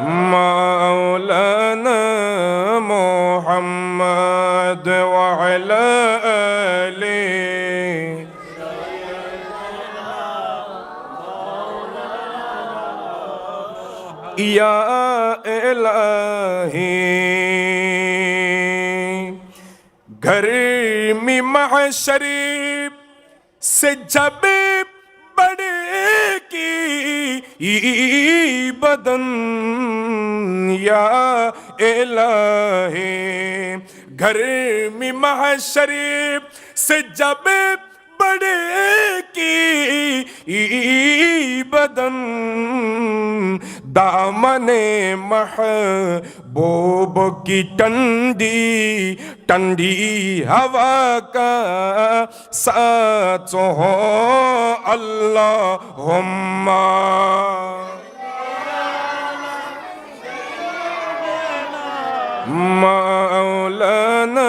مولانا محمد وعلى آله یا الہی گرمی محشر سے جب بڑے کی بدن یا الہی گرمی محشر سے جب بڑے کی بدن دامن محبوب کی ٹھنڈی ٹھنڈی ہوا کا ساتھ ہو اللہم مولانا